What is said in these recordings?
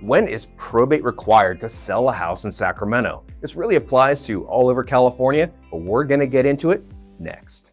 When is probate required to sell a house in Sacramento? This really applies to all over California, but we're going to get into it next.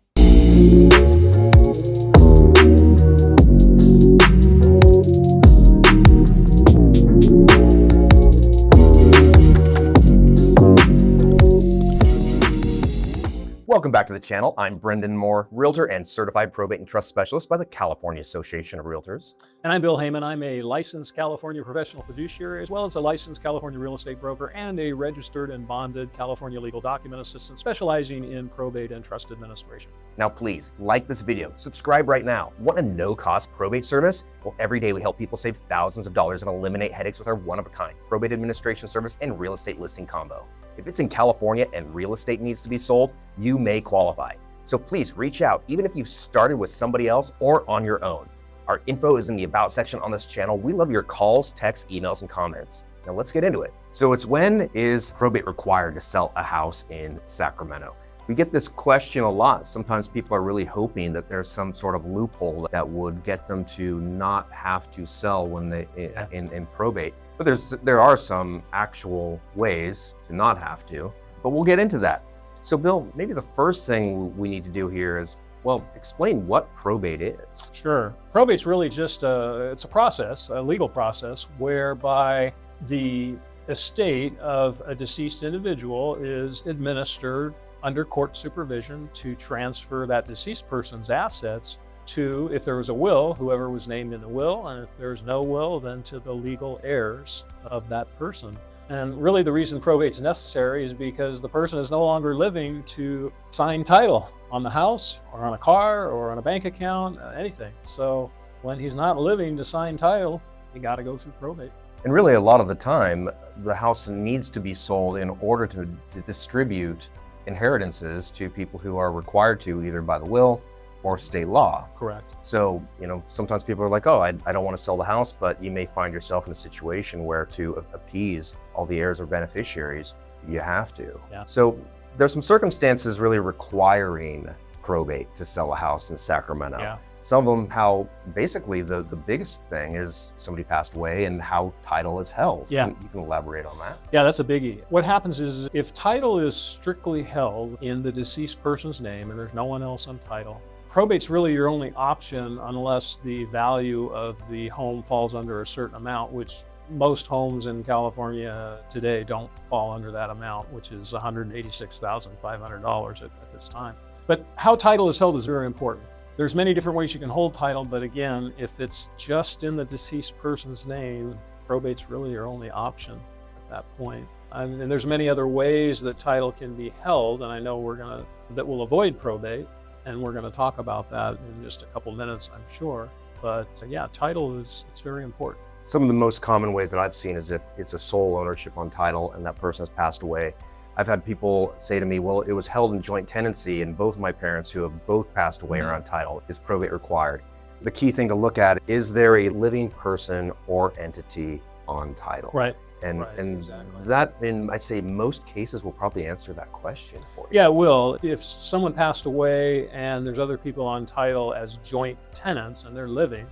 Welcome back to the channel. I'm Brendan Moore, Realtor and Certified Probate and Trust Specialist by the California Association of Realtors. And I'm Bill Heyman. I'm a licensed California professional fiduciary, as well as a licensed California real estate broker and a registered and bonded California legal document assistant specializing in probate and trust administration. Now please, like this video, subscribe right now. Want a no-cost probate service? Well, every day we help people save thousands of dollars and eliminate headaches with our one-of-a-kind probate administration service and real estate listing combo. If it's in California and real estate needs to be sold, you may qualify. So please reach out, even if you've started with somebody else or on your own. Our info is in the About section on this channel. We love your calls, texts, emails, and comments. Now let's get into it. So it's when is probate required to sell a house in Sacramento? We get this question a lot. Sometimes people are really hoping that there's some sort of loophole that would get them to not have to sell when they in probate. But there are some actual ways to not have to, but we'll get into that. So Bill, maybe the first thing we need to do here is, well, explain what probate is. Sure. Probate's really just it's a process, a legal process, whereby the estate of a deceased individual is administered under court supervision to transfer that deceased person's assets to, if there was a will, whoever was named in the will, and if there's no will, then to the legal heirs of that person. And really the reason probate's necessary is because the person is no longer living to sign title on the house or on a car or on a bank account, anything. So when he's not living to sign title, you got to go through probate. And really a lot of the time, the house needs to be sold in order to distribute inheritances to people who are required to, either by the will or state law. Correct. So, sometimes people are like, oh, I don't want to sell the house, but you may find yourself in a situation where to appease all the heirs or beneficiaries, you have to. Yeah. So there's some circumstances really requiring probate to sell a house in Sacramento. Yeah. Some of them, how basically the biggest thing is somebody passed away and how title is held. Yeah. You can elaborate on that. Yeah, that's a biggie. What happens is if title is strictly held in the deceased person's name and there's no one else on title, probate's really your only option unless the value of the home falls under a certain amount, which most homes in California today don't fall under that amount, which is $186,500 at this time. But how title is held is very important. There's many different ways you can hold title, but again, if it's just in the deceased person's name, probate's really your only option at that point. And there's many other ways that title can be held, and I know that will avoid probate, and we're going to talk about that in just a couple minutes, I'm sure. But yeah, title it's very important. Some of the most common ways that I've seen is if it's a sole ownership on title and that person has passed away. I've had people say to me, well, it was held in joint tenancy and both of my parents who have both passed away are on title. Is probate required? The key thing to look at, is there a living person or entity on title? Right. And exactly. That, I'd say most cases will probably answer that question for you. Yeah, it will. If someone passed away and there's other people on title as joint tenants and they're living,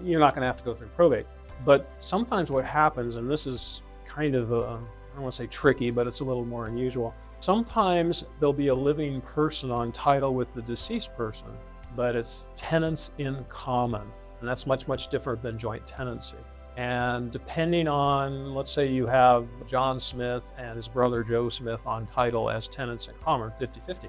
you're not going to have to go through probate. But sometimes what happens, and this is kind of I don't want to say tricky, but it's a little more unusual. Sometimes there'll be a living person on title with the deceased person, but it's tenants in common. And that's much, much different than joint tenancy. And depending on, let's say you have John Smith and his brother Joe Smith on title as tenants in common, 50-50.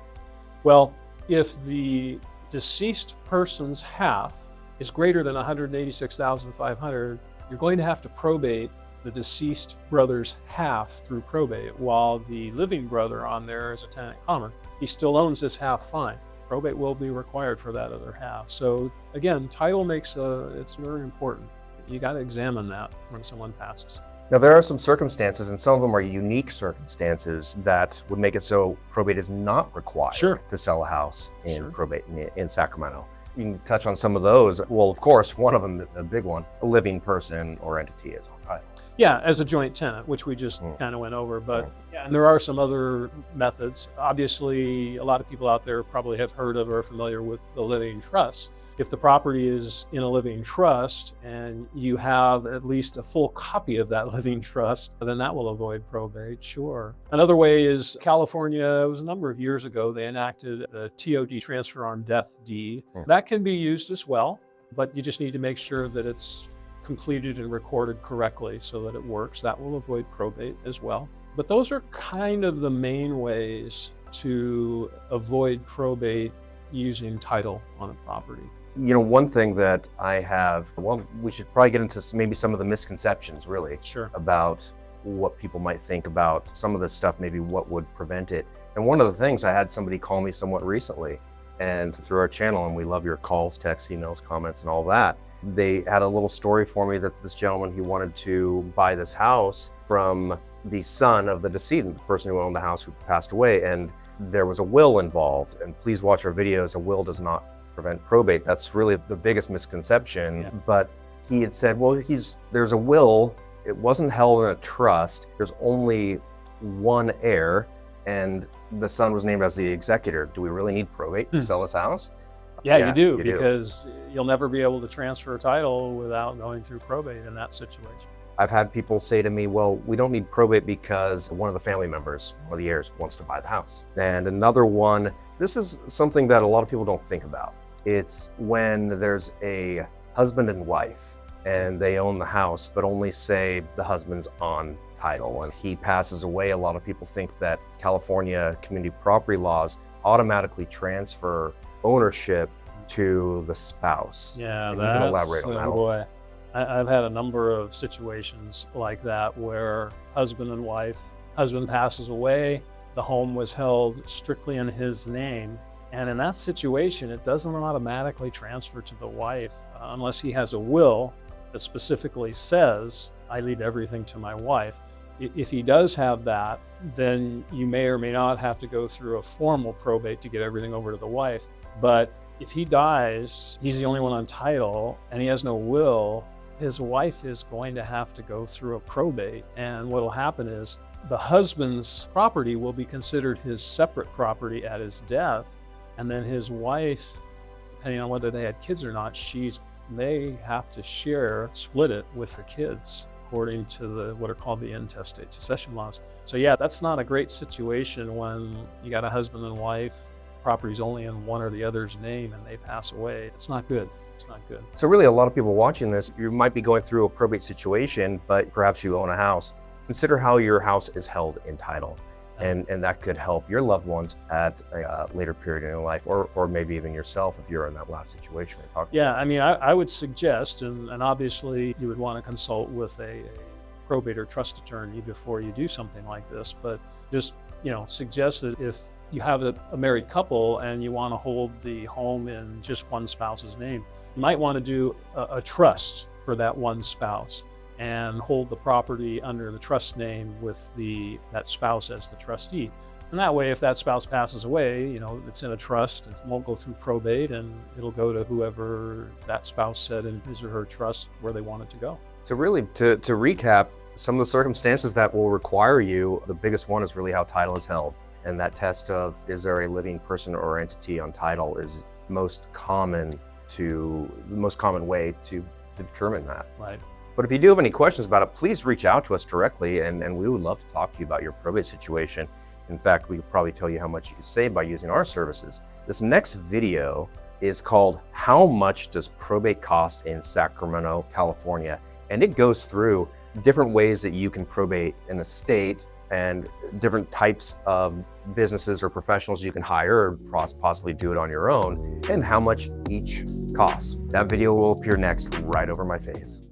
Well, if the deceased person's half is greater than $186,500, you're going to have to probate the deceased brother's half through probate, while the living brother on there is a tenant in common. He still owns his half fine. Probate will be required for that other half. So again, title it's very important. You got to examine that when someone passes. Now there are some circumstances, and some of them are unique circumstances, that would make it so probate is not required to sell a house in probate in Sacramento. You can touch on some of those. Well, of course, one of them, the big one, a living person or entity is on title. Yeah, as a joint tenant, which we just kind of went over. But yeah, and there are some other methods. Obviously, a lot of people out there probably have heard of or are familiar with the living trust. If the property is in a living trust and you have at least a full copy of that living trust, then that will avoid probate, sure. Another way is California, it was a number of years ago, they enacted the TOD, transfer on death deed. That can be used as well, but you just need to make sure that it's completed and recorded correctly so that it works. That will avoid probate as well. But those are kind of the main ways to avoid probate using title on a property. You know, one thing that I have, well, we should probably get into maybe some of the misconceptions really Sure. about what people might think about some of this stuff, maybe what would prevent it. And one of the things, I had somebody call me somewhat recently, and through our channel, and we love your calls, texts, emails, comments, and all that. They had a little story for me that this gentleman, he wanted to buy this house from the son of the decedent, the person who owned the house who passed away, and there was a will involved. And please watch our videos. A will does not prevent probate. That's really the biggest misconception. Yeah. But he had said, well, there's a will. It wasn't held in a trust. There's only one heir, and the son was named as the executor. Do we really need probate to sell this house? Yeah, you do, because you'll never be able to transfer a title without going through probate in that situation. I've had people say to me, well, we don't need probate because one of the family members, one of the heirs, wants to buy the house. And another one, this is something that a lot of people don't think about. It's when there's a husband and wife and they own the house, but only say the husband's on title and he passes away. A lot of people think that California community property laws automatically transfer ownership to the spouse. Yeah, and you can elaborate on that. Oh boy. I've had a number of situations like that where husband and wife, husband passes away, the home was held strictly in his name. And in that situation, it doesn't automatically transfer to the wife unless he has a will that specifically says, I leave everything to my wife. If he does have that, then you may or may not have to go through a formal probate to get everything over to the wife. But if he dies, he's the only one on title, and he has no will, his wife is going to have to go through a probate. And what will happen is the husband's property will be considered his separate property at his death. And then his wife, depending on whether they had kids or not, may have to split it with the kids, according to what are called the intestate succession laws. So yeah, that's not a great situation when you got a husband and wife, property's only in one or the other's name and they pass away. It's not good. It's not good. So really, a lot of people watching this, you might be going through a probate situation, but perhaps you own a house. Consider how your house is held in title. And that could help your loved ones at a later period in your life, or maybe even yourself if you're in that last situation. Yeah, I mean, I would suggest, and obviously you would want to consult with a probate or trust attorney before you do something like this, but just, suggest that if you have a married couple and you want to hold the home in just one spouse's name, you might want to do a trust for that one spouse and hold the property under the trust name with that spouse as the trustee. And that way, if that spouse passes away, it's in a trust, it won't go through probate, and it'll go to whoever that spouse said in his or her trust where they want it to go. So really, to recap, some of the circumstances that will require you, the biggest one is really how title is held. And that test of, is there a living person or entity on title, is the most common way to determine that. Right. But if you do have any questions about it, please reach out to us directly, and we would love to talk to you about your probate situation. In fact, we could probably tell you how much you can save by using our services. This next video is called How Much Does Probate Cost in Sacramento, California? And it goes through different ways that you can probate an estate and different types of businesses or professionals you can hire or possibly do it on your own, and how much each costs. That video will appear next right over my face.